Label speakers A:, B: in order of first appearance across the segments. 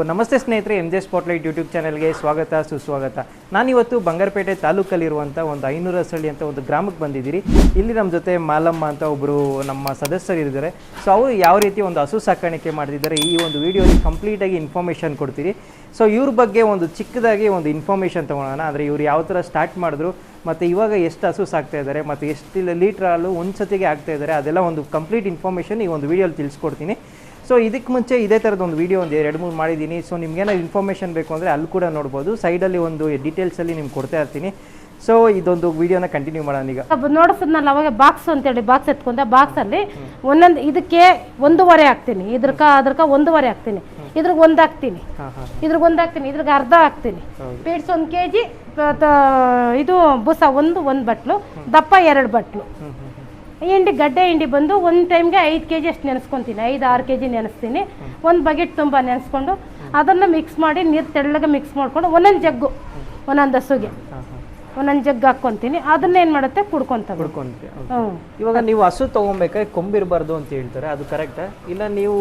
A: ನಮಸ್ತೆ ಸ್ನೇಹಿತರೆ, M J spotlight YouTube ಚಾನಲ್ಗೆ ಸ್ವಾಗತ ಸುಸ್ವಾಗತ. ನಾನಿವತ್ತು ಬಂಗಾರಪೇಟೆ ತಾಲೂಕಲ್ಲಿರುವಂಥ ಒಂದು ಐನೂರಸಳ್ಳಿ ಅಂತ ಒಂದು ಗ್ರಾಮಕ್ಕೆ ಬಂದಿದ್ದೀರಿ. ಇಲ್ಲಿ ನಮ್ಮ ಜೊತೆ ಮಾಲಮ್ಮ ಅಂತ ಒಬ್ಬರು ನಮ್ಮ ಸದಸ್ಯರಿದ್ದಾರೆ. ಸೊ ಅವರು ಯಾವ ರೀತಿ ಒಂದು ಹಸು ಸಾಕಾಣಿಕೆ ಮಾಡ್ತಿದ್ದಾರೆ ಈ ಒಂದು ವಿಡಿಯೋಲಿ ಕಂಪ್ಲೀಟಾಗಿ ಇನ್ಫಾರ್ಮೇಷನ್ ಕೊಡ್ತೀರಿ. ಸೊ ಇವ್ರ ಬಗ್ಗೆ ಒಂದು ಚಿಕ್ಕದಾಗಿ ಒಂದು ಇನ್ಫಾರ್ಮೇಷನ್ ತೊಗೊಳೋಣ. ಅಂದರೆ ಇವ್ರು ಯಾವ ಥರ ಸ್ಟಾರ್ಟ್ ಮಾಡಿದ್ರು ಮತ್ತು ಇವಾಗ ಎಷ್ಟು ಹಸು ಸಾಕ್ತಾ ಇದ್ದಾರೆ ಮತ್ತು ಎಷ್ಟು ಲೀಟ್ರ್ ಹಾಲು ಒಂದು ಸತಿಗೆ ಆಗ್ತಾ ಇದ್ದಾರೆ, ಅದೆಲ್ಲ ಒಂದು ಕಂಪ್ಲೀಟ್ ಇನ್ಫಾರ್ಮೇಷನ್ ಈ ಒಂದು ವಿಡಿಯೋಲಿ ತಿಳಿಸ್ಕೊಡ್ತೀನಿ. ಸೊ ಇದಕ್ಕೆ ಮುಂಚೆ ಇದೇ ಥರದ ಒಂದು ವೀಡಿಯೋ ಒಂದು 2-3 ಮಾಡಿದ್ದೀನಿ. ಸೊ ನಿಮ್ಗೇನಾದ್ರು ಇನ್ಫಾರ್ಮೇಷನ್ ಬೇಕು ಅಂದರೆ ಅಲ್ಲಿ ಕೂಡ ನೋಡ್ಬೋದು. ಸೈಡಲ್ಲಿ ಒಂದು ಡೀಟೇಲ್ಸಲ್ಲಿ ನಿಮ್ಗೆ ಕೊಡ್ತಾ ಇರ್ತೀನಿ. ಸೊ ಇದೊಂದು ವಿಡಿಯೋನ ಕಂಟಿನ್ಯೂ ಮಾಡೋಣ. ಈಗ
B: ನೋಡಿಸಿದ್ನಲ್ಲ ಅವಾಗ ಬಾಕ್ಸ್ ಅಂತೇಳಿ ಬಾಕ್ಸ್ ಎತ್ಕೊಂಡೆ. ಬಾಕ್ಸಲ್ಲಿ ಒಂದೊಂದು ಇದಕ್ಕೆ 1.5 ಹಾಕ್ತೀನಿ, ಅದಕ್ಕೆ 1.5 ಹಾಕ್ತೀನಿ, ಇದ್ರಿಗೆ 1 ಹಾಕ್ತೀನಿ, ಇದ್ರಿಗೆ 1 ಹಾಕ್ತೀನಿ, ಇದ್ರಿಗೆ ಅರ್ಧ ಹಾಕ್ತೀನಿ. ಪೀಡ್ಸ್ 1 kg, ಇದು ಬೂಸ ಒಂದು ಬಟ್ಲು, ದಪ್ಪ 2 ಬಟ್ಲು. ಹಿಂಡಿ ಗಡ್ಡೆ ಹಿಂಡಿ ಬಂದು ಒಂದು ಟೈಮ್ಗೆ 5 kg ಅಷ್ಟು ನೆನೆಸ್ಕೊತೀನಿ, 5-6 kg ನೆನೆಸ್ತೀನಿ. ಒಂದು ಬಕೆಟ್ ತುಂಬ ನೆನೆಸ್ಕೊಂಡು ಅದನ್ನು ಮಿಕ್ಸ್ ಮಾಡಿ ನೀರು ತೆಳ್ಳಗೆ ಮಿಕ್ಸ್ ಮಾಡ್ಕೊಂಡು ಒಂದೊಂದು ಜಗ್ಗು ಒಂದೊಂದು ಹಸುಗೆ ಒಂದೊಂದು ಜಗ್ ಹಾಕ್ಕೊಂತೀನಿ. ಅದನ್ನೇನು ಮಾಡುತ್ತೆ ಕುಡ್ಕೊಂತ.
A: ಇವಾಗ ನೀವು ಹಸು ತೊಗೊಬೇಕಾದ್ರೆ ಕೊಂಬಿರಬಾರ್ದು ಅಂತ ಹೇಳ್ತಾರೆ, ಅದು ಕರೆಕ್ಟಾ? ಇಲ್ಲ ನೀವು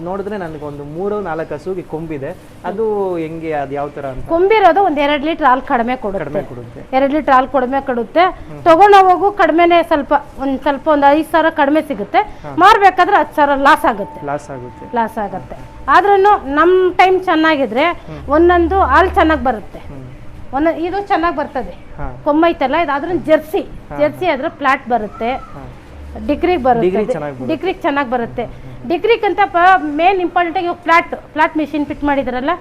A: ನೋಡಿದ್ರೆ ನನಗೊಂದು 3-4 ಹಸುಗೆ ಕೊಂಬಿದೆ, ಅದು ಹೆಂಗೆ, ಅದು ಯಾವ ಥರ ಅಂತ?
B: ಕೊಂಬಿರೋದು ಒಂದು 2 ಲೀಟ್ರ್ ಹಾಲು ಕಡಿಮೆ ಕೊಡುತ್ತೆ. 2 ಲೀಟ್ರ್ ಹಾಲು ಕಡಿಮೆ ಕೊಡುತ್ತೆ. ತಗೊಂಡೋಗು ಕಡಿಮೆನೆ, ಸ್ವಲ್ಪ ಒಂದು 5,000 ಕಡಿಮೆ ಸಿಗುತ್ತೆ. ಮಾರ್ಬೇಕಾದ್ರೆ 10,000 ಲಾಸ್ ಆಗುತ್ತೆ. ಆದ್ರೂ ನಮ್ಮ ಟೈಮ್ ಚೆನ್ನಾಗಿದ್ರೆ ಒಂದೊಂದು ಹಾಲು ಚೆನ್ನಾಗಿ ಬರುತ್ತೆ. ಇದು ಚೆನ್ನಾಗಿ ಬರ್ತದೆ, ಕೊಮ್ಮೈತಲ್ಲ ಇದು. ಆದ್ರೆ ಜರ್ಸಿ ಆದ್ರೆ ಫ್ಲಾಟ್ ಬರುತ್ತೆ, ಡಿಗ್ರಿಗೆ ಬರುತ್ತೆ, ಡಿಗ್ರಿಗೆ ಚೆನ್ನಾಗಿ ಬರುತ್ತೆ. ಡಿಗ್ರಿಗ್ ಅಂತ ಮೇನ್ ಇಂಪಾರ್ಟೆಂಟ್ ಆಗಿ ಫ್ಲಾಟ್ ಮಿಷಿನ್ ಫಿಟ್ ಮಾಡಿದಾರಲ್ಲ,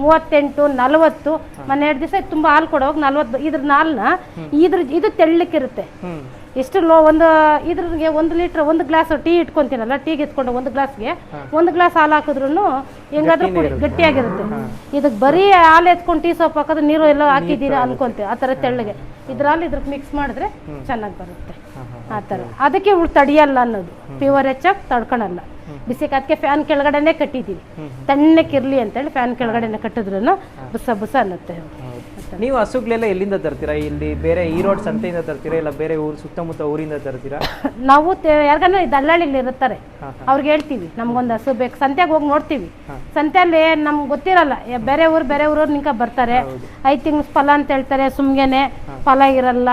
B: 38-40 ಮೊನ್ನೆ 2 ದಿವಸ ತುಂಬಾ ಹಾಲು ಕೊಡುವಾಗ 40. ಇದ್ರ ಹಾಲನ್ನ ಇದು ತೆಳ್ಳಕ್ಕಿರುತ್ತೆ. ಎಷ್ಟು ಇದ್ರಿಗೆ 1 ಲೀಟ್ರ್ 1 ಗ್ಲಾಸ್ ಟೀ ಇಟ್ಕೊಂತೀನಲ್ಲ, ಟೀಗೆ ಎತ್ಕೊಂಡು 1 ಗ್ಲಾಸ್ಗೆ 1 ಗ್ಲಾಸ್ ಹಾಲು ಹಾಕಿದ್ರು ಹೆಂಗಾದ್ರೂ ಗಟ್ಟಿಯಾಗಿರುತ್ತೆ. ಇದಕ್ಕೆ ಬರೀ ಹಾಲು ಎತ್ಕೊಂಡು ಟೀ ಸೋಪ್ ಹಾಕೋದು ನೀರು ಎಲ್ಲ ಹಾಕಿದ್ದೀರಾ ಅನ್ಕೊಂತೀವಿ, ಆ ಥರ ತೆಳ್ಳಗೆ. ಇದ್ರಲ್ಲಿ ಇದ್ರಿಗೆ ಮಿಕ್ಸ್ ಮಾಡಿದ್ರೆ ಚೆನ್ನಾಗಿ ಬರುತ್ತೆ. ಆ ಥರ ಅದಕ್ಕೆ ಇವಳು ತಡಿಯಲ್ಲ ಅನ್ನೋದು, ಪ್ಯೂರ್ ಹೆಚ್ಚಾಗಿ ತಡ್ಕೊಳಲ್ಲ. ಬಿಸಿಗೆ ಅದಕ್ಕೆ ಫ್ಯಾನ್ ಕೆಳಗಡೆನೆ ಕಟ್ಟಿದ್ದೀವಿ, ತಣ್ಣಕ್ಕಿರ್ಲಿ ಅಂತೇಳಿ ಫ್ಯಾನ್ ಕೆಳಗಡೆನೆ ಕಟ್ಟಿದ್ರು ಬುಸ ಅನ್ನತ್ತೆ.
A: ನೀವು ಹಸುಗಳೆಲ್ಲ ಎಲ್ಲಿಂದ ತರ್ತೀರಾ? ಇಲ್ಲಿ ಬೇರೆ ಈರೋಡ್ ಸಂತೆಯಿಂದ ತರ್ತೀರಾ, ಇಲ್ಲ ಬೇರೆ ಊರು ಸುತ್ತಮುತ್ತ ಊರಿಂದ ತರ್ತೀರಾ?
B: ನಾವು ಯಾರಿಗಾನ ದಲ್ಲಾಳಿಲಿ ಇರ್ತಾರೆ, ಅವ್ರಿಗೆ ಹೇಳ್ತೀವಿ ನಮ್ಗೊಂದು ಹಸು ಬೇಕು. ಸಂತೆಗೆ ಹೋಗಿ ನೋಡ್ತೀವಿ. ಸಂತೆಯಲ್ಲಿ ನಮ್ಗೆ ಗೊತ್ತಿರಲ್ಲ, ಬೇರೆ ಊರು ನಿಂಕ ಬರ್ತಾರೆ. 5 ತಿಂಗ್ಳು ಫಲ ಅಂತ ಹೇಳ್ತಾರೆ, ಸುಮ್ಗೆನೆ ಫಲ ಇರಲ್ಲ.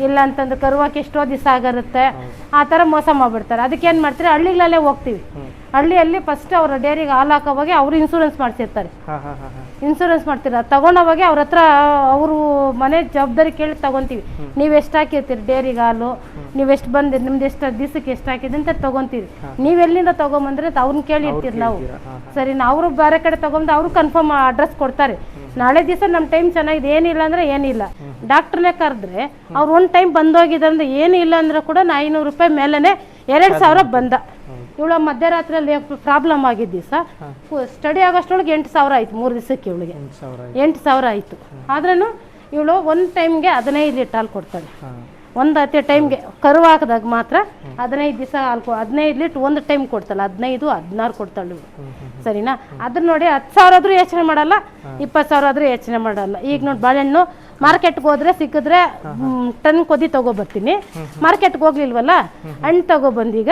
B: ಇಲ್ಲ ಅಂತಂದ್ರೆ ಕರುವಾಕಿ ಎಷ್ಟೋ ದಿವಸ ಆಗಿರುತ್ತೆ, ಆ ಥರ ಮೋಸ ಮಾಡ್ಬಿಡ್ತಾರೆ. ಅದಕ್ಕೆ ಏನು ಮಾಡ್ತಾರೆ, ಹಳ್ಳಿಗಳಲ್ಲೇ ಹೋಗ್ತೀವಿ. ಹಳ್ಳಿಯಲ್ಲಿ ಫಸ್ಟ್ ಅವ್ರ ಡೇರಿಗೆ ಹಾಲು ಹಾಕೋವಾಗ ಅವ್ರು ಇನ್ಸೂರೆನ್ಸ್ ಮಾಡ್ಸಿರ್ತಾರೆ. ಇನ್ಸೂರೆನ್ಸ್ ಮಾಡ್ತಿರ ತಗೊಂಡೋವಾಗ ಅವ್ರ ಹತ್ರ ಅವರು ಮನೆ ಜವಾಬ್ದಾರಿ ಕೇಳಿ ತಗೊಂತೀವಿ. ನೀವು ಎಷ್ಟು ಹಾಕಿರ್ತೀರಿ ಡೇರಿಗೆ ಹಾಲು, ನೀವು ಎಷ್ಟು ಬಂದಿರಿ, ನಿಮ್ದು ಎಷ್ಟು ದಿವಸಕ್ಕೆ ಎಷ್ಟು ಹಾಕಿದೆ ಅಂತ ತಗೊಂತೀವಿ. ನೀವು ಎಲ್ಲಿಂದ ತಗೊಂಬಂದ್ರೆ ಅವ್ರನ್ನ ಕೇಳಿರ್ತೀರಿ ನಾವು. ಸರಿ, ಅವರು ಬೇರೆ ಕಡೆ ತಗೊಂಡು ಅವರು ಕನ್ಫರ್ಮ್ ಅಡ್ರೆಸ್ ಕೊಡ್ತಾರೆ. ನಾಳೆ ದಿವಸ ನಮ್ಮ ಟೈಮ್ ಚೆನ್ನಾಗಿದೆ, ಏನಿಲ್ಲ ಅಂದ್ರೆ ಏನಿಲ್ಲ. ಡಾಕ್ಟ್ರನ್ನೇ ಕರೆದ್ರೆ ಅವ್ರು 1 ಟೈಮ್ ಬಂದೋಗಿದೆ ಅಂದ್ರೆ ಏನಿಲ್ಲ ಅಂದ್ರೆ ಕೂಡ 500 ರೂಪಾಯಿ ಮೇಲೇ 2,000 ಬಂದ. ಇವಳು ಮಧ್ಯರಾತ್ರಿಯಲ್ಲಿ ಪ್ರಾಬ್ಲಮ್ ಆಗಿದ್ದ ದಿವಸ ಸ್ಟಡಿ ಆಗೋಷ್ಟೊಳಗೆ 8,000 ಆಯ್ತು. 3 ದಿವಸಕ್ಕೆ ಇವಳಿಗೆ 8,000 ಆಯ್ತು. ಆದ್ರೂ ಇವಳು 1 ಟೈಮ್ಗೆ 15 ಲೀಟರ್ ಹಾಲು ಕೊಡ್ತಾಳೆ. ಒಂದು ಟೈಮ್ಗೆ ಕರು ಹಾಕಿದಾಗ ಮಾತ್ರ 15 ದಿವಸ ಹಾಲು 15 ಲೀಟ್ರ್ 1 ಟೈಮ್ ಕೊಡ್ತಾಳೆ. 15-16 ಕೊಡ್ತಾಳೆ ಇವಳು. ಸರಿನಾ? ಅದನ್ನ ನೋಡಿ 10,000 ಆದ್ರೂ ಯೋಚನೆ ಮಾಡಲ್ಲ, 20,000 ಆದ್ರೂ ಯೋಚನೆ ಮಾಡಲ್ಲ. ಈಗ ನೋಡಿ ಬಾಳೆಹಣ್ಣು ಮಾರ್ಕೆಟ್ಗೆ ಹೋದ್ರೆ ಸಿಕ್ಕಿದ್ರೆ ಟನ್ ಕೊದಿ ತಗೊಬರ್ತೀನಿ. ಮಾರ್ಕೆಟ್ಗೆ ಹೋಗ್ಲಿಲ್ವಲ್ಲ, ಹಣ್ಣು ತಗೊಬಂದು ಈಗ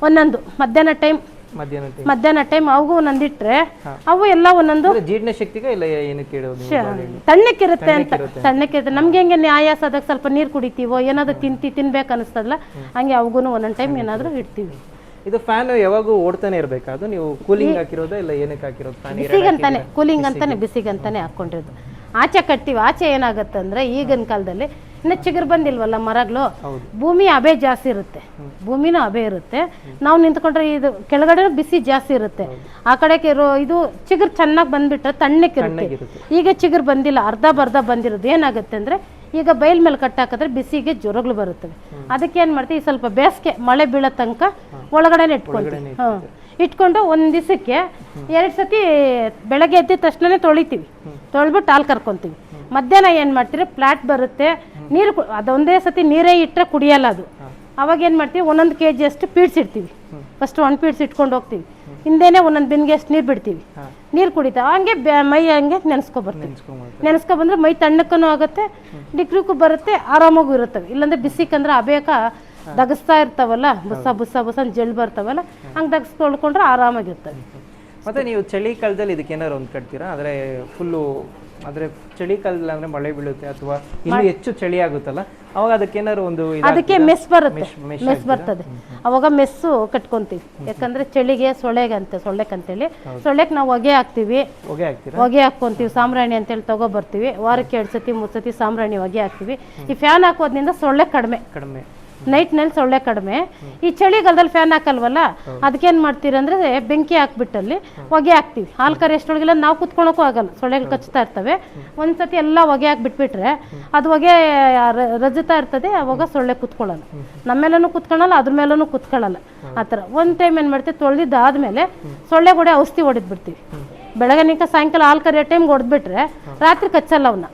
B: ಒಂದೊಂದು ಮಧ್ಯಾಹ್ನ ಟೈಮ್ ಅವು ಒಂದೊಂದಿಟ್ರೆ ಅವು ಎಲ್ಲ ಒಂದೊಂದು
A: ಜೀರ್ಣ ಶಕ್ತಿಗೆ ಇಲ್ಲ ಏನಕ್ಕೆ
B: ತಣ್ಣಕ್ಕಿರುತ್ತೆ ಅಂತ. ತಣ್ಣಕ್ಕಿರುತ್ತೆ. ನಮ್ಗೆ ಹೆಂಗೆ ಆಯಾಸ ಆದಾಗ ಸ್ವಲ್ಪ ನೀರು ಕುಡಿತೀವೋ, ಏನಾದ್ರು ತಿನ್ಬೇಕು ಅನಿಸ್ತದಲ್ಲ, ಹಂಗೆ ಅವಗೂ ಒಂದೊಂದು ಟೈಮ್ ಏನಾದ್ರು ಇಡ್ತೀವಿ.
A: ಇದು ಫ್ಯಾನ್ ಯಾವಾಗೂ ಓಡ್ತಾನೆ ಇರಬೇಕಾ? ಅದು ನೀವು ಕೂಲಿಂಗ್ ಹಾಕಿರೋದು ಇಲ್ಲ ಏನಕ್ಕೆ ಹಾಕಿರೋದು?
B: ಬಿಸಿಗಂತಾನೆ, ಕೂಲಿಂಗ್ ಅಂತಾನೆ ಬಿಸಿಗಂತಾನೆ ಹಾಕೊಂಡಿರೋದು. ಆಚೆ ಕಟ್ತೀವಿ. ಆಚೆ ಏನಾಗತ್ತಂದ್ರೆ ಈಗಿನ ಕಾಲದಲ್ಲಿ ಇನ್ನು ಚಿಗುರು ಬಂದಿಲ್ವಲ್ಲ ಮರಗಳು, ಭೂಮಿ ಹಬೆ ಜಾಸ್ತಿ ಇರುತ್ತೆ, ಭೂಮಿನೂ ಹಬೆ ಇರುತ್ತೆ. ನಾವು ನಿಂತ್ಕೊಂಡ್ರೆ ಇದು ಕೆಳಗಡೆ ಬಿಸಿ ಜಾಸ್ತಿ ಇರುತ್ತೆ. ಆ ಕಡೆಗೆ ಇದು ಚಿಗುರು ಚೆನ್ನಾಗಿ ಬಂದ್ಬಿಟ್ರೆ ತಣ್ಣಕ್ಕಿರುತ್ತೆ. ಈಗ ಚಿಗುರು ಬಂದಿಲ್ಲ, ಅರ್ಧ ಬಂದಿರೋದು. ಏನಾಗುತ್ತೆ ಅಂದ್ರೆ ಈಗ ಬಯಲ್ ಮೇಲೆ ಕಟ್ಟಾಕಿದ್ರೆ ಬಿಸಿಗೆ ಜ್ವರಗಳು ಬರುತ್ತವೆ. ಅದಕ್ಕೆ ಏನು ಮಾಡ್ತೀವಿ, ಸ್ವಲ್ಪ ಬೇಸಿಗೆ ಮಳೆ ಬೀಳೋ ತನಕ ಒಳಗಡೆನೆ ಇಟ್ಕೊಳ್ತೀವಿ. ಇಟ್ಕೊಂಡು 1 ದಿವಸಕ್ಕೆ 2 ಸತಿ ಬೆಳಗ್ಗೆ ಎದ್ದಿದ ತಕ್ಷಣ ತೊಳಿತೀವಿ. ತೊಳ್ಬಿಟ್ಟು ಹಾಲು ಕರ್ಕೊತೀವಿ. ಮಧ್ಯಾಹ್ನ ಏನು ಮಾಡ್ತೀರಿ, ಫ್ಲಾಟ್ ಬರುತ್ತೆ, ನೀರು ಅದೊಂದೇ ಸತಿ ನೀರೇ ಇಟ್ಟರೆ ಕುಡಿಯಲ್ಲ ಅದು. ಅವಾಗ ಏನು ಮಾಡ್ತೀವಿ, 1 kg ಅಷ್ಟು ಪೀಡ್ಸ್ ಇಡ್ತೀವಿ. ಫಸ್ಟ್ 1 ಪೀಡ್ಸ್ ಇಟ್ಕೊಂಡು ಹೋಗ್ತೀವಿ. ಹಿಂದೆನೇ 1 ಬಿನ್ಗೆ ಅಷ್ಟು ನೀರು ಬಿಡ್ತೀವಿ. ನೀರು ಕುಡಿತಾ ಹಂಗೆ ಮೈ ಹಂಗೆ ನೆನೆಸ್ಕೊಬಂದ್ರೆ ಮೈ ತಣ್ಣಕ್ಕೂ ಆಗುತ್ತೆ, ಡಿಗ್ರಿಗೂ ಬರುತ್ತೆ, ಆರಾಮಾಗೂ ಇರುತ್ತವೆ. ಇಲ್ಲಾಂದ್ರೆ ಬಿಸಿಕಂದ್ರೆ ಅಬೇಕ ದಗಸ್ತಾ ಇರ್ತಾವಲ್ಲ, ಬುಸ ಜಲ್ ಬರ್ತಾವಲ್ಲ, ಹಂಗೆ ದಗಸ್ ತೊಳ್ಕೊಂಡ್ರೆ ಆರಾಮಾಗಿರ್ತವೆ.
A: ಮತ್ತು ನೀವು ಚಳಿಗಾಲದಲ್ಲಿ ಇದಕ್ಕೆ ಏನಾರು ಒಂದು ಕಟ್ತೀರಾ? ಆದರೆ ಫುಲ್ಲು ಆದರೆ ಚಳಿಗಾಲದಲ್ಲಿ ಅಂದರೆ ಮಳೆ ಬೀಳುತ್ತೆ ಅಥವಾ ಇನ್ನೂ ಹೆಚ್ಚು ಚಳಿ ಆಗುತ್ತಲ್ಲ, ಅವಾಗ ಅದಕ್ಕೇನಾರು ಒಂದು
B: ಅದಕ್ಕೆ ಮೆಸ್ ಬರುತ್ತೆ, ಮೆಸ್ ಬರ್ತದೆ. ಅವಾಗ ಮೆಸ್ಸು ಕಟ್ಕೊಂತೀವಿ. ಯಾಕಂದ್ರೆ ಚಳಿಗೆ ಸೊಳ್ಳೆಕಂತೇಳಿ ಸೊಳ್ಳೆಗೆ ನಾವು ಹೊಗೆ ಹಾಕ್ತಿವಿ, ಹೊಗೆ ಹಾಕ್ಕೊಂತೀವಿ. ಸಾಂಬ್ರಾಣಿ ಅಂತೇಳಿ ತಗೊಬರ್ತೀವಿ. ವಾರಕ್ಕೆ 2 ಸತಿ 3 ಸತಿ ಸಾಂಬ್ರಾಣಿ ಹೊಗೆ ಹಾಕ್ತಿವಿ. ಈ ಫ್ಯಾನ್ ಹಾಕೋದ್ರಿಂದ ಸೊಳ್ಳೆ ಕಡಿಮೆ, ನೈಟ್ನಲ್ಲಿ ಸೊಳ್ಳೆ ಕಡಿಮೆ. ಈ ಚಳಿಗಾಲದಲ್ಲಿ ಫ್ಯಾನ್ ಹಾಕಲ್ವಲ್ಲ, ಅದಕ್ಕೇನು ಮಾಡ್ತೀರಿ ಅಂದರೆ ಬೆಂಕಿ ಹಾಕ್ಬಿಟ್ಟಲ್ಲಿ ಹೊಗೆ ಹಾಕ್ತೀವಿ. ಹಾಲು ಕರೆಯೋಷ್ಟೊಳಗೆಲ್ಲ ನಾವು ಕುತ್ಕೊಳಕ್ಕೂ ಆಗಲ್ಲ, ಸೊಳ್ಳೆಗಳು ಕಚ್ತಾ ಇರ್ತವೆ. ಒಂದ್ಸತಿ ಎಲ್ಲ ಹೊಗೆ ಹಾಕ್ಬಿಟ್ಬಿಟ್ರೆ ಅದು ಹೊಗೆ ರಜುತ್ತಾ ಇರ್ತದೆ, ಅವಾಗ ಸೊಳ್ಳೆ ಕುತ್ಕೊಳ್ಳಲ್ಲ. ನಮ್ಮೇಲೂ ಕುತ್ಕೊಳ್ಳಲ್ಲ, ಅದ್ರ ಮೇಲೂ ಕುತ್ಕೊಳ್ಳಲ್ಲ. ಆ ಥರ ಒಂದು ಟೈಮ್ ಏನು ಮಾಡ್ತೀವಿ, ತೊಳೆದಿದ್ದಾದ್ಮೇಲೆ ಸೊಳ್ಳೆ ಕೂಡ ಔಷಧಿ ಹೊಡೆದ್ಬಿಡ್ತೀವಿ. ಬೆಳಗ್ಗೆ ಸಾಯಂಕಾಲ ಹಾಲು ಕರಿಯೋ ಟೈಮ್ಗೆ ಹೊಡೆದ್ಬಿಟ್ರೆ ರಾತ್ರಿ ಕಚ್ಚಲ್ಲ ಅವನ್ನ.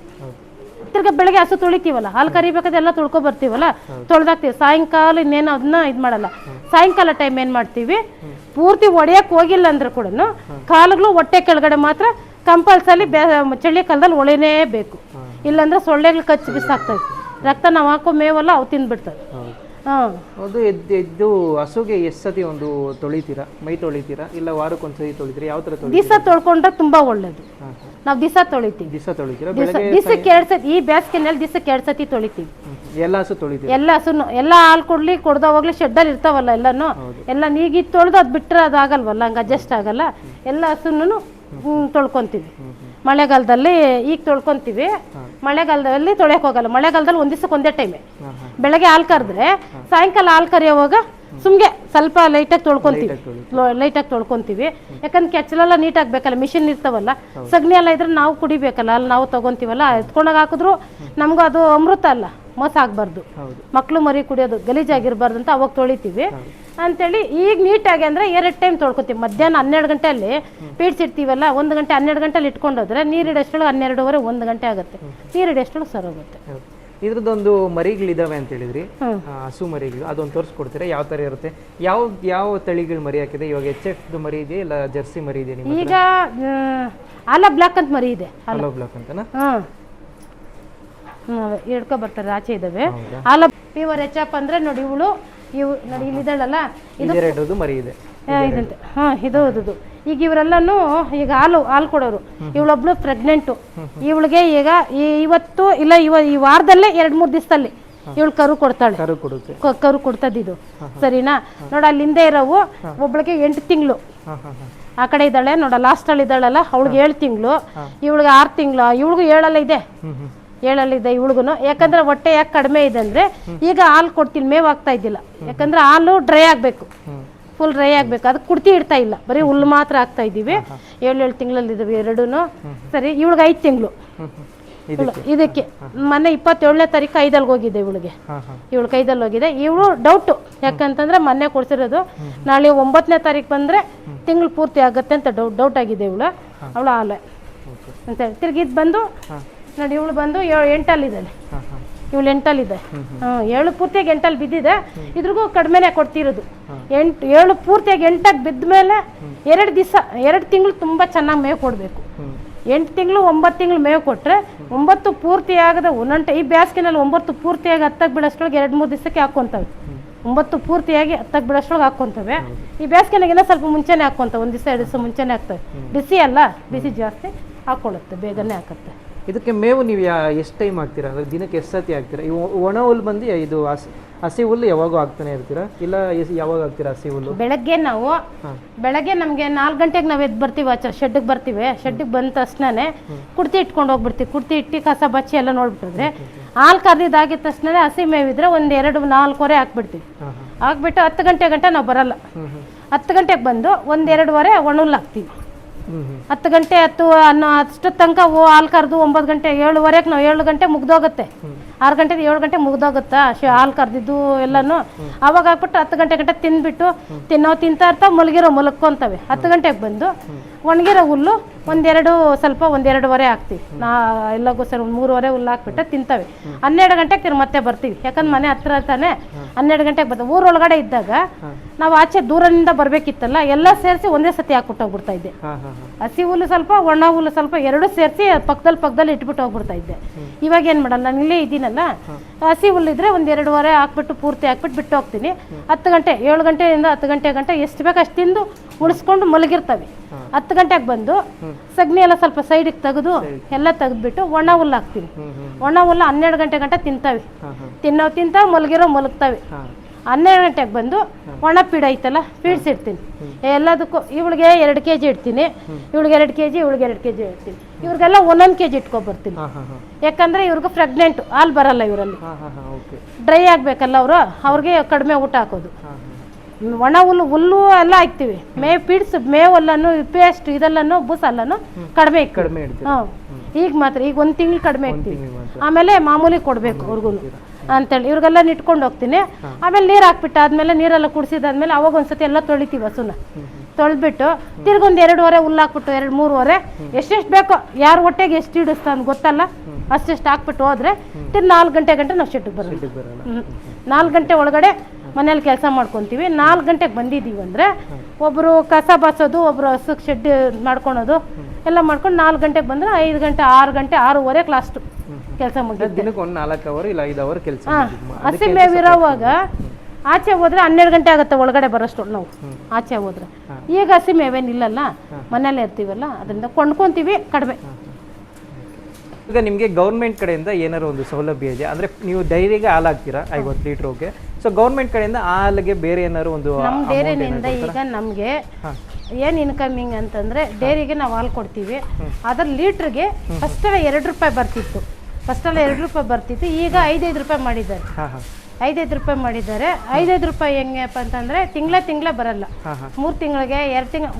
B: ತಿರ್ಗ ಬೆಳಗ್ಗೆ ಹಸು ತೊಳಿತೀವಲ್ಲ, ಹಾಲು ಕರಿಬೇಕಾದ್ರೆ ಎಲ್ಲ ತೊಳ್ಕೊ ಬರ್ತೀವಲ್ಲ, ತೊಳ್ದಾಕ್ತೀವಿ. ಸಾಯಂಕಾಲ ಇನ್ನೇನು ಅದನ್ನ ಇದು ಮಾಡಲ್ಲ. ಸಾಯಂಕಾಲ ಟೈಮ್ ಏನು ಮಾಡ್ತೀವಿ, ಪೂರ್ತಿ ಒಡೆಯಕ್ಕೆ ಹೋಗಿಲ್ಲ ಅಂದ್ರೆ ಕೂಡ ಕಾಲುಗಳು ಹೊಟ್ಟೆ ಕೆಳಗಡೆ ಮಾತ್ರ ಕಂಪಲ್ಸರಿ ಚಳಿಗಾಲದಲ್ಲಿ ಒಳೆನೇ ಬೇಕು. ಇಲ್ಲಾಂದ್ರೆ ಸೊಳ್ಳೆಗಳು ಕಚ್ಚಿ ಬಿಸಾಕ್ತವೆ. ರಕ್ತ ನಾವು ಹಾಕೋ ಮೇವಲ್ಲ ಅವು ತಿಂದ್ಬಿಡ್ತವೆ.
A: ಅದು ಎದ್ದು ಹಸುಗೆ ಎಷ್ಟು ಸತಿ ಒಂದು ತೊಳಿತೀರಾ, ಮೈ ತೊಳಿತೀರಾ ಇಲ್ಲ ವಾರಕ್ಕೊಂದ್ಸತಿ ತೊಳಿತೀರಾ? ಯಾವ ಥರ
B: ದಿವಸ ತೊಳ್ಕೊಂಡ್ರೆ ತುಂಬಾ ಒಳ್ಳೇದು. ನಾವು ದಿವಸ ತೊಳಿತೀವಿ. ದಿವಸಕ್ಕೆ 2 ಸತಿ, ಈ ಬೇಸಿಗೆನಲ್ಲಿ ದಿವಸಕ್ಕೆ 2 ಸತಿ ತೊಳಿತೀವಿ.
A: ಎಲ್ಲ ಹಸು ತೊಳಿತೀವಿ? ಎಲ್ಲ
B: ಹಸುನು, ಎಲ್ಲ ಹಾಲು ಕೊಡ್ಲಿ ಕೊಡ್ದವಾಗ್ಲಿ ಶೆಡ್ಡಲ್ಲಿ ಇರ್ತಾವಲ್ಲ ಎಲ್ಲಾನು, ಎಲ್ಲ ನೀಗಿ ತೊಳೆದು ಅದು ಬಿಟ್ಟರೆ ಅದು ಆಗಲ್ವಲ್ಲ, ಹಂಗೆ ಅಡ್ಜಸ್ಟ್ ಆಗಲ್ಲ. ಎಲ್ಲ ಹಸುನು ತೊಳ್ಕೊಂತೀವಿ. ಮಳೆಗಾಲದಲ್ಲಿ ಈಗ ತೊಳ್ಕೊಂತೀವಿ, ಮಳೆಗಾಲದಲ್ಲಿ ತೊಳೆಯಕ್ಕೆ ಹೋಗಲ್ಲ. ಮಳೆಗಾಲದಲ್ಲಿ ಒಂದ್ ದಿವಸಕ್ಕೆ ಒಂದೇ ಟೈಮೆ. ಬೆಳಗ್ಗೆ ಹಾಲು ಕರೆದ್ರೆ ಸಾಯಂಕಾಲ ಹಾಲು ಕರಿಯೋವಾಗ ಸುಮ್ಗೆ ಸ್ವಲ್ಪ ಲೈಟಾಗಿ ತೊಳ್ಕೊಂತೀವಿ. ಯಾಕಂದ್ರೆ ಕೆಚ್ಚಲೆಲ್ಲ ನೀಟಾಗಿ ಬೇಕಲ್ಲ, ಮಿಷಿನ್ ಇರ್ತಾವಲ್ಲ, ಸಗಣಿ ಎಲ್ಲ ಇದ್ರೆ ನಾವು ಕುಡಿಬೇಕಲ್ಲ, ಅಲ್ಲಿ ನಾವು ತಗೊಂತೀವಲ್ಲ, ಎತ್ಕೊಂಡಾಗ ಹಾಕಿದ್ರು ನಮ್ಗೂ ಅದು ಅಮೃತ ಅಲ್ಲ, ಮೋಸ ಆಗ್ಬಾರ್ದು. ಮಕ್ಳು ಮರಿ ಕುಡಿಯೋದು ಗಲೀಜಾಗಿರ್ಬಾರ್ದು ಅಂತ ಅವಾಗ ತೊಳಿತೀವಿ ಅಂತೇಳಿ. ಈಗ ನೀಟಾಗಿ ಅಂದರೆ 2 ಟೈಮ್ ತೊಳ್ಕೊತೀವಿ. ಮಧ್ಯಾಹ್ನ 12 ಗಂಟೆಯಲ್ಲಿ ಪೀಡ್ಸಿಡ್ತೀವಲ್ಲ, 1 ಗಂಟೆ 12 ಗಂಟೆಲಿ ಇಟ್ಕೊಂಡೋದ್ರೆ ನೀರಿಡೋಷ್ಟೊಳಗೆ 12:30 1 ಗಂಟೆ ಆಗುತ್ತೆ. ನೀರಿಡೋಷ್ಟೊಳಗೆ ಸರೋಗುತ್ತೆ.
A: ಇದ್ರದ್ದೊಂದು ಮರಿಗಳಿದಾವೆ ಅಂತ ಹೇಳಿದ್ರಿ, ಹಸು ಮರಿಗಳು, ಅದೊಂದು ತೋರಿಸ್ಕೊಡ್ತೀರಾ? ಯಾವ ಥರ ಇರುತ್ತೆ, ಯಾವ ತಳಿಗಳು ಮರಿ ಹಾಕಿದೆ? ಇವಾಗ HF ಮರಿ ಇದೆ ಇಲ್ಲ ಜರ್ಸಿ ಮರಿ ಇದೆ?
B: ಈಗ ಆಲಾ ಬ್ಲಾಕ್ ಅಂತ ಮರಿ ಇದೆ.
A: ಆಲಾ ಬ್ಲಾಕ್ ಅಂತನಾ?
B: ಹಿಡ್ಕೊ ಬರ್ತಾರೆ, ಆಚೆ ಇದಾವೆ. ಆಲಾ ಪ್ಯೂರ್ HF ಅಂದ್ರೆ ನೋಡಿ, ಇವು ನೋಡಿ ಇಲ್ಲಿದ್ದಾಳಲ್ಲ,
A: ಇದು ಮರಿ ಇದೆ
B: ಇದಂತೆ. ಇದು ಈಗ ಇವರೆಲ್ಲನೂ ಈಗ ಹಾಲು ಕೊಡೋರು. ಇವಳೊಬ್ಳು ಪ್ರೆಗ್ನೆಂಟು. ಇವಳಿಗೆ ಈಗ ಇವತ್ತು ಇಲ್ಲ ಈ ವಾರದಲ್ಲೇ 2-3 ದಿವಸದಲ್ಲಿ ಇವಳು ಕರು ಕೊಡ್ತಾಳೆ. ಕರು ಕೊಡ್ತದಿದು, ಸರಿನಾ? ನೋಡ ಅಲ್ಲಿ ಹಿಂದೆ ಇರೋವು ಒಬ್ಳಿಗೆ 8 ತಿಂಗಳು, ಆ ಕಡೆ ಇದ್ದಾಳೆ ನೋಡ, ಲಾಸ್ಟ್ ಅಲ್ಲಿ ಇದ್ದಾಳಲ್ಲ, ಅವಳಿಗೆ 7 ತಿಂಗಳು, ಇವಳಿಗೆ 6 ತಿಂಗಳು, ಇವಳಿಗೂ 7 ಇದೆ. 7 ಇದೆ ಇವಳಿಗೂ. ಯಾಕಂದ್ರೆ ಹೊಟ್ಟೆ ಯಾಕೆ ಕಡಿಮೆ ಇದೆ ಅಂದ್ರೆ ಈಗ ಹಾಲು ಕೊಡ್ತೀನಿ, ಮೇವು ಆಗ್ತಾ ಇದ್ದಿಲ್ಲ. ಯಾಕಂದ್ರೆ ಹಾಲು ಡ್ರೈ ಆಗ್ಬೇಕು, ಫುಲ್ ಡ್ರೈ ಆಗ್ಬೇಕು. ಅದಕ್ಕೆ ಕುಡ್ತಿ ಇಡ್ತಾ ಇಲ್ಲ, ಬರೀ ಹುಲ್ಲು ಮಾತ್ರ ಹಾಕ್ತಾ ಇದ್ದೀವಿ. 7 ತಿಂಗಳಲ್ಲಿ ಇದಾವೆ 2. ಸರಿ, ಇವಳಿಗೆ 5 ತಿಂಗಳು. ಇದಕ್ಕೆ ಮೊನ್ನೆ 27ನೇ ತಾರೀಕು 5ಲ್ಲಿ ಹೋಗಿದೆ ಇವಳಿಗೆ. ಇವಳಿಗೆ 5ಲ್ಲಿ ಹೋಗಿದೆ. ಇವಳು ಡೌಟು, ಯಾಕಂತಂದ್ರೆ ಮೊನ್ನೆ ಕೊಡ್ಸಿರೋದು, ನಾಳೆ 9ನೇ ತಾರೀಕು ಬಂದ್ರೆ ತಿಂಗಳು ಪೂರ್ತಿ ಆಗುತ್ತೆ ಅಂತ ಡೌಟ್ ಆಗಿದೆ ಇವಳು ಹಾಲು ಅಂತ ಹೇಳಿ. ತಿರ್ಗಿದ್ ಬಂದು ನೋಡಿ, ಇವಳು ಬಂದು 8ಅಲ್ಲಿದ್ದಾಳೆ. ಇವಳು 8ಅಲ್ಲಿದೆ. 7 ಪೂರ್ತಿಯಾಗಿ 8ಅಲ್ಲಿ ಬಿದ್ದಿದೆ. ಇದ್ರಿಗೂ ಕಡಿಮೆನೆ ಕೊಡ್ತಿರೋದು. 7 ಪೂರ್ತಿಯಾಗಿ 8ಕ್ಕೆ ಬಿದ್ದ ಮೇಲೆ 2 ತಿಂಗಳು ತುಂಬಾ ಚೆನ್ನಾಗಿ ಮೇವು ಕೊಡಬೇಕು. 8 ತಿಂಗಳು 9 ತಿಂಗಳು ಮೇವು ಕೊಟ್ರೆ 9 ಪೂರ್ತಿ ಆಗದ ಒಂದೊಂಟೆ. ಈ ಬೇಸಿಗೆನಲ್ಲಿ 9 ಪೂರ್ತಿಯಾಗಿ 10ಕ್ಕೆ ಬಿಡೋಷ್ಟ್ರೊಳಗೆ 2-3 ದಿವಸಕ್ಕೆ ಹಾಕೊಂತವೆ. 9 ಪೂರ್ತಿಯಾಗಿ 10ಕ್ಕೆ ಬಿಡೋಷ್ಟ್ರೊಳಗೆ ಹಾಕೊಂತವೆ. ಈ ಬೇಸಿಗೆನಾಗಿನ ಸ್ವಲ್ಪ ಮುಂಚೆನೆ ಹಾಕೊಂತವೆ, 1 ದಿವಸ 2 ದಿವಸ ಮುಂಚೆನೆ ಹಾಕ್ತವೆ. ಬಿಸಿ ಅಲ್ಲ, ಬಿಸಿ ಜಾಸ್ತಿ ಹಾಕೊಳ್ಳುತ್ತೆ, ಬೇಗನೆ ಹಾಕುತ್ತೆ.
A: ಇದಕ್ಕೆ ಮೇವು ನೀವು ಎಷ್ಟು ಟೈಮ್ ಹಾಕ್ತೀರಾ? ಅಂದರೆ ದಿನಕ್ಕೆ ಎಷ್ಟು ಸತಿ ಹಾಕ್ತೀರಾ? ಇವು ಒಣ ಹುಲ್ಲು ಬಂದು ಇದು ಹಸಿ ಹುಲ್ಲು ಯಾವಾಗೂ ಹಾಕ್ತಾನೆ ಇರ್ತೀರಾ ಇಲ್ಲ ಯಾವಾಗ ಹಾಕ್ತೀರಾ ಹಸಿ ಹುಲ್ಲು?
B: ಬೆಳಗ್ಗೆ ನಮಗೆ 4 ಗಂಟೆಗೆ ನಾವು ಎದ್ದು ಬರ್ತೀವಿ, ಶೆಡ್ಗೆ ಬರ್ತೀವಿ. ಶೆಡ್ಗೆ ಬಂದ ತಕ್ಷಣನೇ ಕುಡ್ತಿ ಇಟ್ಕೊಂಡು ಹೋಗ್ಬಿಡ್ತೀವಿ. ಕುಡ್ತಿ ಇಟ್ಟು ಕಸ ಬಚ್ಚಿ ಎಲ್ಲ ನೋಡ್ಬಿಟ್ಟಿದ್ರೆ ಹಾಲು ಕರೆದಿದ್ದಾಗಿದ ತಕ್ಷಣ ಹಸಿ ಮೇವಿದ್ರೆ 1-2-4 ಹೊರೆ ಹಾಕ್ಬಿಡ್ತೀವಿ. ಹಾಕ್ಬಿಟ್ಟು 10 ಗಂಟೆ ನಾವು ಬರಲ್ಲ. 10 ಗಂಟೆಗೆ ಬಂದು 1-2 ಒಣ ಹುಲ್ಲು ಹಾಕ್ತೀವಿ. 10 ಗಂಟೆ ಅಷ್ಟು ತನಕ ಹಾಲು ಕರೆದು 9 ಗಂಟೆ 7:15 ನಾವು 7 ಗಂಟೆ ಮುಗ್ದೋಗುತ್ತೆ. 6 ಗಂಟೆಗೆ 7 ಗಂಟೆ ಮುಗ್ದೋಗುತ್ತಾ ಹಾಲು ಕರೆದಿದ್ದು ಎಲ್ಲನೂ. ಅವಾಗ ಹಾಕ್ಬಿಟ್ಟು 10 ಗಂಟೆ ತಿಂದ್ಬಿಟ್ಟು ತಿಂತಾ ಇರ್ತಾವೆ, ಮಲಕ್ಕೊಂತವೆ. 10 ಗಂಟೆಗೆ ಬಂದು ಒಣಗಿರೋ ಹುಲ್ಲು 1-2 ಹಾಕ್ತೀವಿ. ಎಲ್ಲಗೂ ಸರ್ 3 ಹುಲ್ಲು ಹಾಕ್ಬಿಟ್ಟು ತಿಂತವೆ. 12 ಗಂಟೆಗೆ ಮತ್ತೆ ಬರ್ತೀವಿ, ಯಾಕಂದ್ರೆ ಮನೆ ಹತ್ರ ತಾನೆ. 12 ಗಂಟೆಗೆ ಬರ್ತೀವಿ. ಊರೊಳಗಡೆ ಇದ್ದಾಗ ನಾವು ಆಚೆ ದೂರದಿಂದ ಬರ್ಬೇಕಿತ್ತಲ್ಲ, ಎಲ್ಲ ಸೇರಿಸಿ ಒಂದೇ ಸತಿ ಹಾಕ್ಬಿಟ್ಟು ಹೋಗ್ಬಿಡ್ತಾ ಇದ್ದೆ. ಹಸಿ ಹುಲ್ಲು ಸ್ವಲ್ಪ, ಒಣ ಹುಲ್ಲು ಸ್ವಲ್ಪ, 2 ಸೇರಿಸಿ ಪಕ್ಕದಲ್ಲಿ ಇಟ್ಬಿಟ್ಟು ಹೋಗ್ಬಿಡ್ತಾ ಇದ್ದೆ. ಇವಾಗ ಏನು ಮಾಡಲ್ಲ, ನಾನು ಇಲ್ಲೇ ಇದ್ದೀನಿ ಬಂದಿದ್ದೀನಲ್ಲ ಹಸಿ ಹುಲ್ಲಿದ್ರೆ ಒಂದು 2 ಹಾಕ್ಬಿಟ್ಟು ಪೂರ್ತಿ ಹಾಕ್ಬಿಟ್ಟು ಬಿಟ್ಟು ಹೋಗ್ತೀನಿ. 10 ಗಂಟೆ 7 ಗಂಟೆಯಿಂದ 10 ಗಂಟೆ ಎಷ್ಟು ಬೇಕು ಅಷ್ಟು ತಿಂದು ಉಳಿಸ್ಕೊಂಡು ಮಲಗಿರ್ತವೆ. 10 ಗಂಟೆಗೆ ಬಂದು ಸಗಣಿ ಎಲ್ಲ ಸ್ವಲ್ಪ ಸೈಡಿಗೆ ತೆಗೆದು ಎಲ್ಲ ತೆಗೆದ್ಬಿಟ್ಟು ಒಣ ಹುಲ್ಲು ಹಾಕ್ತೀನಿ. ಒಣ ಹುಲ್ಲು 12 ಗಂಟೆ ತಿಂತವೆ. ತಿಂತಾವೆ, ಮಲಗ್ತವೆ. 12 ಗಂಟೆಗೆ ಬಂದು ಒಣ ಪೀಡ್ ಐತಲ್ಲ ಪೀಡ್ಸಿಡ್ತೀನಿ ಎಲ್ಲದಕ್ಕೂ. ಇವಳಿಗೆ 2 kg ಇಡ್ತೀನಿ, ಇವಳಿಗೆ 2 kg, ಇವಳಿಗೆ 2 kg ಇಡ್ತೀನಿ. ಇವ್ರಿಗೆಲ್ಲ 1 kg ಇಟ್ಕೊಬರ್ತೀನಿ. ಯಾಕಂದ್ರೆ ಇವ್ರಿಗೆ ಪ್ರೆಗ್ನೆಂಟ್ ಹಾಲು ಬರಲ್ಲ ಇವರಲ್ಲಿ, ಡ್ರೈ ಆಗ್ಬೇಕಲ್ಲ ಅವ್ರಿಗೆ ಕಡಿಮೆ ಊಟ ಹಾಕೋದು. ಒಣ ಹುಲ್ಲು ಎಲ್ಲ ಹಾಕ್ತಿವಿ. ಪೀಡ್ಸ್ ಮೇವಲ್ಲನ್ನು ಪೇಸ್ಟ್ ಇದೆಲ್ಲನು ಬೂಸಲ್ಲನು ಕಡಿಮೆ ಈಗ ಮಾತ್ರ ಈಗ 1 ತಿಂಗಳು ಕಡಿಮೆ ಹಾಕ್ತೀವಿ. ಆಮೇಲೆ ಮಾಮೂಲಿ ಕೊಡ್ಬೇಕು ಅವ್ರಿಗೂ ಅಂತೇಳಿ ಇವ್ರಿಗೆಲ್ಲ ನಿಟ್ಕೊಂಡು ಹೋಗ್ತೀನಿ. ಆಮೇಲೆ ನೀರು ಹಾಕ್ಬಿಟ್ಟು ಆದ್ಮೇಲೆ ನೀರೆಲ್ಲ ಕುಡಿಸಿದಾದ್ಮೇಲೆ ಅವಾಗ ಒಂದ್ಸತಿ ಎಲ್ಲ ತೊಳಿತೀವಿ ಹಸುನ. ತೊಳೆದ್ಬಿಟ್ಟು ತಿರ್ಗೊಂದು 2 ಹುಲ್ಲು ಹಾಕ್ಬಿಟ್ಟು 2-3 ಎಷ್ಟೆಷ್ಟು ಬೇಕೋ ಯಾರು ಹೊಟ್ಟೆಗೆ ಎಷ್ಟು ಹಿಡಿಸ್ತಾ ಅಂತ ಗೊತ್ತಲ್ಲ ಅಷ್ಟೆಷ್ಟು ಹಾಕ್ಬಿಟ್ಟು ಹೋದ್ರೆ 4 ಗಂಟೆ ನಾವು ಶೆಡ್ಗೆ ಬರೋದು. 4 ಗಂಟೆ ಒಳಗಡೆ ಮನೇಲಿ ಕೆಲಸ ಮಾಡ್ಕೊತೀವಿ. 4 ಗಂಟೆಗೆ ಬಂದಿದ್ದೀವಿ ಅಂದರೆ ಒಬ್ಬರು ಕಸ ಬಾಚೋದು, ಒಬ್ಬರು ಹಸುಕ್ಕೆ ಶೆಡ್ ಮಾಡ್ಕೊಳೋದು ಎಲ್ಲ ಮಾಡ್ಕೊಂಡು 4 ಗಂಟೆಗೆ ಬಂದರೆ 5 ಗಂಟೆ 6 ಗಂಟೆ 6:30 ಲಾಸ್ಟು ಕೆಲಸ ಮುಗಿದ್ದು.
A: ದಿನಕ್ಕೆ 4 ಅವರ್ ಇಲ್ಲ 5 ಅವರ್ ಕೆಲಸ.
B: ಹಸಿ ಮೇವಿರೋವಾಗ ಆಚೆ ಹೋದ್ರೆ 12 ಗಂಟೆ ಆಗುತ್ತೆ ಒಳಗಡೆ ಬರೋಷ್ಟು ನಾವು ಆಚೆ ಹೋದ್ರೆ. ಈಗ ಹಸಿ ಮೇವೇನಿಲ್ಲಲ್ಲ, ಮನೇಲೆ ಇರ್ತೀವಲ್ಲ, ಅದರಿಂದ ಕೊಂಡ್ಕೊಂತೀವಿ ಕಡಿಮೆ.
A: ಈಗ ನಿಮಗೆ ಗೌರ್ಮೆಂಟ್ ಕಡೆಯಿಂದ ಏನಾರು ಒಂದು ಸೌಲಭ್ಯ ಇದೆ ಅಂದರೆ ನೀವು ಡೈರಿಗೆ ಹಾಲು ಹಾಕ್ತೀರಾ 50 ಲೀಟ್ರ್. ಓಕೆ, ಸೊ ಗೌರ್ಮೆಂಟ್ ಕಡೆಯಿಂದ ಹಾಲಿಗೆ ಬೇರೆ ಏನಾರು ಒಂದು
B: ನಮ್ಮ ಡೈರಿನಿಂದ ಈಗ ನಮಗೆ ಏನು ಇನ್ಕಮಿಂಗ್ ಅಂತಂದರೆ ಡೈರಿಗೆ ನಾವು ಹಾಲು ಕೊಡ್ತೀವಿ. ಅದರ ಲೀಟ್ರಿಗೆ ಫಸ್ಟೆಲ್ಲ 2 ರೂಪಾಯಿ ಬರ್ತಿತ್ತು. ಈಗ 5 ರೂಪಾಯಿ ಮಾಡಿದ್ದಾರೆ. 5 ರೂಪಾಯಿ ಮಾಡಿದ್ದಾರೆ. 5 ರೂಪಾಯಿ ಹೆಂಗಪ್ಪ ಅಂತಂದ್ರೆ ತಿಂಗಳ ಬರಲ್ಲ. 3 ತಿಂಗಳಿಗೆ 2 ತಿಂಗಳು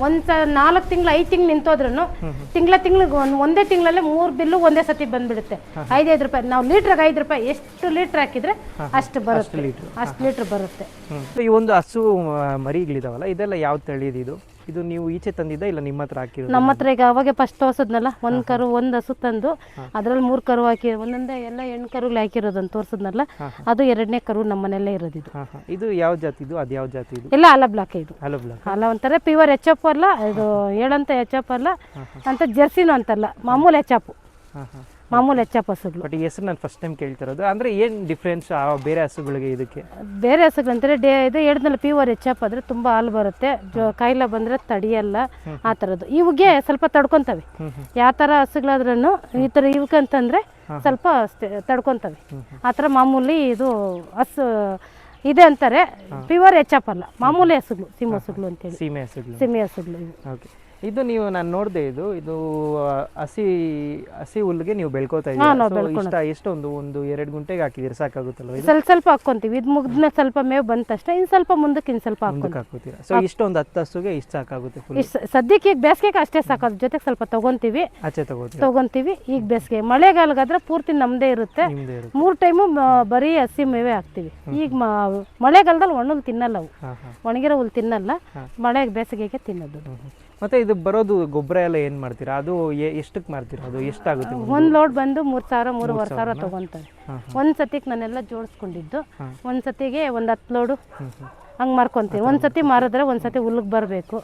B: 4 ತಿಂಗಳು 5 ತಿಂಗಳು ನಿಂತೋದ್ರೂ ತಿಂಗಳಿಗೆ ಒಂದೇ ತಿಂಗಳಲ್ಲೇ 3 ಬಿಲ್ಲು ಒಂದೇ ಸತಿ ಬಂದ್ಬಿಡುತ್ತೆ. 5 ರೂಪಾಯಿ ನಾವು ಲೀಟ್ರಿಗೆ 5 ರೂಪಾಯಿ ಎಷ್ಟು ಲೀಟ್ರ್ ಹಾಕಿದ್ರೆ ಅಷ್ಟು ಬರುತ್ತೆ, ಅಷ್ಟು ಲೀಟ್ರ್ ಬರುತ್ತೆ.
A: ಈ ಒಂದು ಹಸು ಮರಿಗಳಿದಾವಲ್ಲ ಇದೆಲ್ಲ ಯಾವ ತಳಿದು? ಇದು ನೀವು ಈಚೆ ತಂದಿದ್ದ ಇಲ್ಲ ನಿಮ್ಮ ಹತ್ರ ಹಾಕಿರೋದು?
B: ನಮ್ಮ ಹತ್ರ ಈಗ ಅವಾಗೆ ಫಸ್ಟ್ ತೋರ್ಸದ್ನಲ್ಲ, ಒಂದು ಹಸು ತಂದು ಅದ್ರಲ್ಲಿ 3 ಕರು ಹಾಕಿ ಒಂದೊಂದೇ ಎಲ್ಲ ಹೆಣ್ಣು ಕರುಗಳು ಹಾಕಿರೋದು ಅಂತ ತೋರ್ಸದ್ನಲ್ಲ, ಅದು 2ನೇ ಕರು ನಮ್ಮ ಮನೆಯಲ್ಲೇ ಇರೋದು.
A: ಇದು ಯಾವ ಜಾತಿದು? ಅದು ಯಾವ ಜಾತಿ ಇದು?
B: ಇಲ್ಲ ಅಲ ಬ್ಲಾಕ್. ಇದು ಅಲ ಒಂಥರ ಪ್ಯೂರ್ ಎಚ್.ಎಫ್ ಅಲ್ಲ, ಇದು ಹೇಳಂತ ಎಚ್.ಎಫ್ ಅಲ್ಲ ಅಂತ ಜರ್ಸಿನೂ ಅಂತಲ್ಲ, ಮಾಮೂಲು ಎಚ್.ಎಫ್ ಹಸುಗಳು.
A: ಬಟ್ ಈ ಹೆಸರು ನಾನು ಫಸ್ಟ್ ಟೈಮ್ ಕೇಳ್ತಿರೋದು. ಅಂದ್ರೆ ಏನು ಡಿಫ್ರೆನ್ಸ್ ಬೇರೆ ಹಸುಗಳಿಗೆ ಇದಕ್ಕೆ?
B: ಬೇರೆ ಹಸುಗಳಂತಾರೆ ಇದು ಹೇಳಿದ್ನಲ್ಲ ಪ್ಯೂರ್ ಎಚ್.ಎಫ್ ಆದ್ರೆ ತುಂಬಾ ಹಾಲು ಬರುತ್ತೆ, ಕಾಯಿಲೆ ಬಂದ್ರೆ ತಡಿಯಲ್ಲ ಆ ಥರದ್ದು. ಇವಿಗೆ ಸ್ವಲ್ಪ ತಡ್ಕೊಂತವೆ. ಯಾವ ಥರ ಹಸುಗಳಾದ್ರೂ ಈ ಥರ ಇವಕ್ಕಂತಂದ್ರೆ ಸ್ವಲ್ಪ ತಡ್ಕೊಂತವೆ. ಆ ಥರ ಮಾಮೂಲಿ ಇದು ಹಸು ಇದೆ ಅಂತಾರೆ, ಪ್ಯೂರ್ ಎಚ್.ಎಫ್ ಅಲ್ಲ, ಮಾಮೂಲಿ ಹಸುಗಳು, ಅಂತೇಳಿ ಸೀಮೆ ಹಸುಗಳು.
A: ಓಕೆ, ಇದು ನೀವು ನಾನು ನೋಡಿದೆ, ಇದು ಹಸಿ ಹುಲ್ಲಿಗೆ ನೀವು ಬೆಳ್ಕೋತಾ ಇದ್ದೀರಾ. ಎಷ್ಟು ಒಂದು 2 ಗುಂಟೆಗೆ ಹಾಕಿದ್ದೀರಾ ಸಾಕಾಗುತ್ತಲ್ಲ?
B: ಸ್ವಲ್ಪ ಹಾಕೊಂತೀವಿ. ಇದು ಮುಗಿದ್ಮೇಲೆ ಸ್ವಲ್ಪ ಮೇವು ಬಂದ ತಕ್ಷಣ ಇನ್ನು ಸ್ವಲ್ಪ ಮುಂದಕ್ಕೆ ಇನ್ನು ಸ್ವಲ್ಪ
A: ಹಾಕೋತೀರಾ. ಸೊ ಇಷ್ಟೊಂದು 10 ಹಸುಗೆ ಇಷ್ಟು ಸಾಕಾಗುತ್ತೆ
B: ಸದ್ಯಕ್ಕೆ. ಈಗ ಬೇಸಿಗೆಗೆ ಅಷ್ಟೇ ಸಾಕೋದು, ಜೊತೆಗೆ ಸ್ವಲ್ಪ ತಗೊಂತೀವಿ, ಆಚೆ ತಗೊಂತೀವಿ. ಈಗ ಬೇಸಿಗೆ ಮಳೆಗಾಲಗಾದ್ರೆ ಪೂರ್ತಿ ನಮ್ದೇ ಇರುತ್ತೆ. 3 ಟೈಮು ಬರೀ ಹಸಿ ಮೇವೆ ಹಾಕ್ತಿವಿ. ಈಗ ಮಳೆಗಾಲದಲ್ಲಿ ಒಣಹುಲ್ ತಿನ್ನಲ್ಲ, ಅವು ಒಣಗಿರೋ ಹುಲ್ ತಿನ್ನಲ್ಲ, ಬೇಸಿಗೆಗೆ ತಿನ್ನೋದು.
A: ಮತ್ತೆ ಇದು ಬರೋದು ಗೊಬ್ಬರ ಎಲ್ಲ ಏನ್ ಮಾಡ್ತೀರಾ? ಅದು ಎಷ್ಟಕ್ಕೆ ಮಾರ್ತೀರಾ? ಅದು ಎಷ್ಟಾಗುತ್ತೆ?
B: ಒಂದು ಲೋಡ್ ಬಂದು 3,000 3,500 ತಗೊಂತಾರೆ. ಒಂದ್ ಸತಿಗೆ ನಾನೆಲ್ಲ ಜೋಡಿಸ್ಕೊಂಡಿದ್ದು, ಒಂದ್ ಸತಿಗೆ ಒಂದು 10 ಲೋಡು ಹಂಗೆ ಮಾರ್ಕೊಂತೀನಿ. ಒಂದ್ಸತಿ ಮಾರಿದ್ರೆ ಒಂದ್ಸತಿ ಹುಲ್ಲಿಗೆ ಬರಬೇಕು,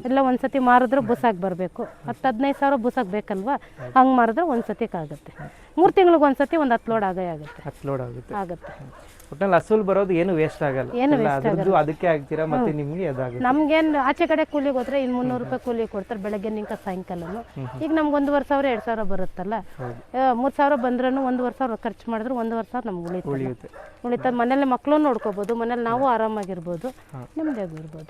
B: ಇಲ್ಲ ಒಂದ್ಸತಿ ಮಾರಿದ್ರೆ ಬುಸಾಗಿ ಬರಬೇಕು. 10-15 ಸಾವಿರ ಬುಸಾಗಿ ಬೇಕಲ್ವಾ, ಹಂಗೆ ಮಾರಿದ್ರೆ ಒಂದ್ಸತಿಗೆ ಆಗುತ್ತೆ. 3 ತಿಂಗಳಿಗೆ ಒಂದ್ಸತಿ ಒಂದು 10 ಲೋಡ್ ಆಗುತ್ತೆ.
A: 10 ಲೋಡ್ ಆಗುತ್ತೆ. ಒಟ್ಟಲ್ಲಿ ಹಸುಲ್ ಬರೋದು ಏನು ವೇಸ್ಟ್ ಆಗಲ್ಲ, ಅದಕ್ಕೆ ಹಾಕ್ತೀರಾ, ಮತ್ತೆ ನಿಮ್ಗೆ ಅದಾಗುತ್ತೆ.
B: ನಮ್ಗೇನು ಆಚೆ ಕಡೆ ಕೂಲಿಗೆ ಹೋದ್ರೆ 300 ರೂಪಾಯಿ ಕೂಲಿ ಕೊಡ್ತಾರೆ, ಬೆಳಗ್ಗೆ ನಿಂಕ ಸಾಯಂಕಾಲನು. ಈಗ ನಮ್ಗೆ 1,500 2,000 ಬರುತ್ತಲ್ಲ, 3,000 ಬಂದ್ರೂ 1,500 ಖರ್ಚು ಮಾಡಿದ್ರೆ 1,500 ನಮ್ಗೆ ಉಳಿತದೆ. ಮನೇಲಿ ಮಕ್ಕಳು ನೋಡ್ಕೋಬಹುದು, ಮನೇಲಿ ನಾವು ಆರಾಮಾಗಿರ್ಬೋದು, ನಿಮ್ದಾಗಿರ್ಬೋದು.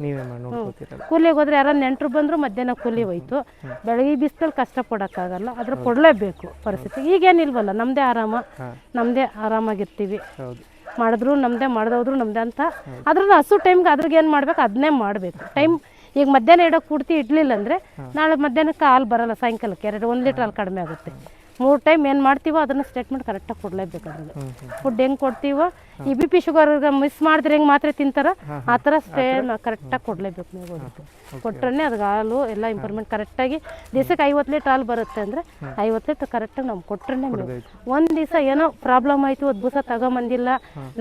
B: ಕೂಲಿಗೆ ಹೋದ್ರೆ ಯಾರು ನೆಂಟರು ಬಂದ್ರು ಮಧ್ಯಾಹ್ನ ಕೂಲಿ ಹೋಯ್ತು, ಬೆಳಗ್ಗೆ ಬಿಸಿಲಲ್ಲಿ ಕಷ್ಟ ಪಡೋಕ್ಕಾಗಲ್ಲ, ಆದ್ರೆ ಕೊಡಲೇಬೇಕು ಪರಿಸ್ಥಿತಿ. ಈಗೇನಿಲ್ವಲ್ಲ, ನಮ್ದೇ ಆರಾಮಾಗಿರ್ತೀವಿ. ಮಾಡಿದ್ರು ನಮ್ದೇ, ಮಾಡ್ದೋದ್ರು ನಮ್ದೇ ಅಂತ. ಅದ್ರ ಹಸು ಟೈಮ್ಗೆ ಅದ್ರಿಗೆ ಏನು ಮಾಡ್ಬೇಕು ಅದನ್ನೇ ಮಾಡಬೇಕು. ಟೈಮ್ ಈಗ ಮಧ್ಯಾಹ್ನ ಇಡೋಕೆ ಪೂರ್ತಿ ಇಡ್ಲಿಲ್ಲ ಅಂದರೆ ನಾಳೆ ಮಧ್ಯಾಹ್ನಕ್ಕೆ ಹಾಲು ಬರಲ್ಲ, ಸಾಯಂಕಾಲಕ್ಕೆ 1 ಲೀಟ್ರ್ ಹಾಲು ಕಡಿಮೆ ಆಗುತ್ತೆ. 3 ಟೈಮ್ ಏನು ಮಾಡ್ತೀವೋ ಅದನ್ನು ಸ್ಟೇಟ್ಮೆಂಟ್ ಕರೆಕ್ಟಾಗಿ ಕೊಡಲೇಬೇಕು. ಅದ್ರಲ್ಲಿ ಫುಡ್ ಹೆಂಗೆ ಕೊಡ್ತೀವೋ, ಈ BP ಶುಗರ್ ಮಿಸ್ ಮಾಡಿದ್ರೆ ಹೆಂಗೆ ಮಾತ್ರೆ ತಿಂತಾರೋ ಆ ಥರ ಕರೆಕ್ಟಾಗಿ ಕೊಡಲೇಬೇಕು. ನೀವು ಕೊಟ್ರೆ ಅದಕ್ಕೆ ಹಾಲು ಎಲ್ಲ ಇಂಪ್ರೂವ್ಮೆಂಟ್ ಕರೆಕ್ಟಾಗಿ. ದಿವಸಕ್ಕೆ 50 ಲೀಟ್ರ್ ಹಾಲು ಬರುತ್ತೆ ಅಂದರೆ 50 ಲೀಟ್ರ್ ಕರೆಕ್ಟಾಗಿ ನಾವು ಕೊಟ್ರೆ ಒಂದು ದಿವಸ ಏನೋ ಪ್ರಾಬ್ಲಮ್ ಆಯಿತು, ಅದು ಬೂಸ ತಗೊಂಬಂದಿಲ್ಲ,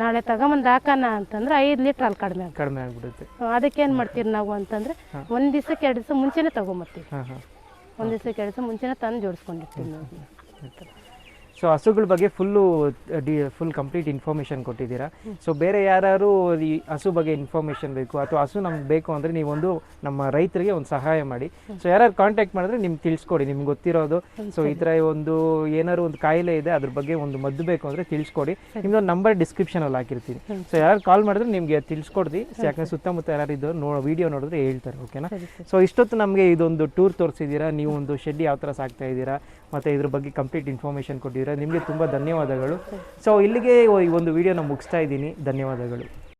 B: ನಾಳೆ ತಗೊಂಬಂದು ಹಾಕೋಣ ಅಂತಂದ್ರೆ 5 ಲೀಟ್ರ್ ಹಾಲು ಕಡಿಮೆ ಆಗ್ಬಿಡುತ್ತೆ. ಅದಕ್ಕೆ ಏನು ಮಾಡ್ತೀವಿ ನಾವು ಅಂತಂದರೆ 1 ದಿವಸಕ್ಕೆ 2 ದಿವಸ ಮುಂಚೆನೇ ತಗೊಂಬರ್ತೀವಿ. 1 ದಿವಸಕ್ಕೆ 2 ದಿವಸ ಮುಂಚೆನೇ ತಂದು ಜೋಡಿಸ್ಕೊಂಡಿರ್ತೀವಿ ನಾವು.
A: ಸೊ ಹಸುಗಳ ಬಗ್ಗೆ ಫುಲ್ ಕಂಪ್ಲೀಟ್ ಇನ್ಫಾರ್ಮೇಷನ್ ಕೊಟ್ಟಿದ್ದೀರಾ. ಸೊ ಬೇರೆ ಯಾರು ಈ ಹಸು ಬಗ್ಗೆ ಇನ್ಫಾರ್ಮೇಷನ್ ಬೇಕು ಅಥವಾ ಹಸು ನಮ್ಗೆ ಬೇಕು ಅಂದರೆ ನೀವೊಂದು ನಮ್ಮ ರೈತರಿಗೆ ಒಂದು ಸಹಾಯ ಮಾಡಿ. ಸೊ ಯಾರು ಕಾಂಟ್ಯಾಕ್ಟ್ ಮಾಡಿದ್ರೆ ನಿಮ್ಗೆ ತಿಳಿಸ್ಕೊಡಿ, ನಿಮ್ಗೆ ಗೊತ್ತಿರೋದು. ಸೊ ಈ ಥರ ಒಂದು ಏನಾದ್ರು ಒಂದು ಕಾಯಿಲೆ ಇದೆ ಅದ್ರ ಬಗ್ಗೆ ಒಂದು ಮದ್ದು ಬೇಕು ಅಂದರೆ ತಿಳಿಸ್ಕೊಡಿ. ನಿಮ್ದೊಂದು ನಂಬರ್ ಡಿಸ್ಕ್ರಿಪ್ಷನಲ್ಲಿ ಹಾಕಿರ್ತೀನಿ. ಸೊ ಯಾರು ಕಾಲ್ ಮಾಡಿದ್ರೆ ನಿಮಗೆ ತಿಳಿಸ್ಕೊಡ್ತೀವಿ. ಯಾಕಂದ್ರೆ ಸುತ್ತಮುತ್ತ ಯಾರು ಇದ್ದವ್ರು ವಿಡಿಯೋ ನೋಡಿದ್ರೆ ಹೇಳ್ತಾರೆ. ಓಕೆನಾ? ಸೊ ಇಷ್ಟೊತ್ತು ನಮಗೆ ಇದೊಂದು ಟೂರ್ ತೋರಿಸಿದ್ದೀರಾ, ನೀವು ಒಂದು ಶೆಡ್ ಯಾವ ಥರ ಸಾಕ್ತಾ ಇದ್ದೀರಾ ಮತ್ತು ಇದ್ರ ಬಗ್ಗೆ ಕಂಪ್ಲೀಟ್ ಇನ್ಫಾರ್ಮೇಷನ್ ಕೊಟ್ಟಿದ್ದೀರಾ. ನಿಮಗೆ ತುಂಬ ಧನ್ಯವಾದಗಳು. ಸೊ ಇಲ್ಲಿಗೆ ಈ ಒಂದು ವಿಡಿಯೋನ ಮುಗಿಸ್ತಾ ಇದ್ದೀನಿ. ಧನ್ಯವಾದಗಳು.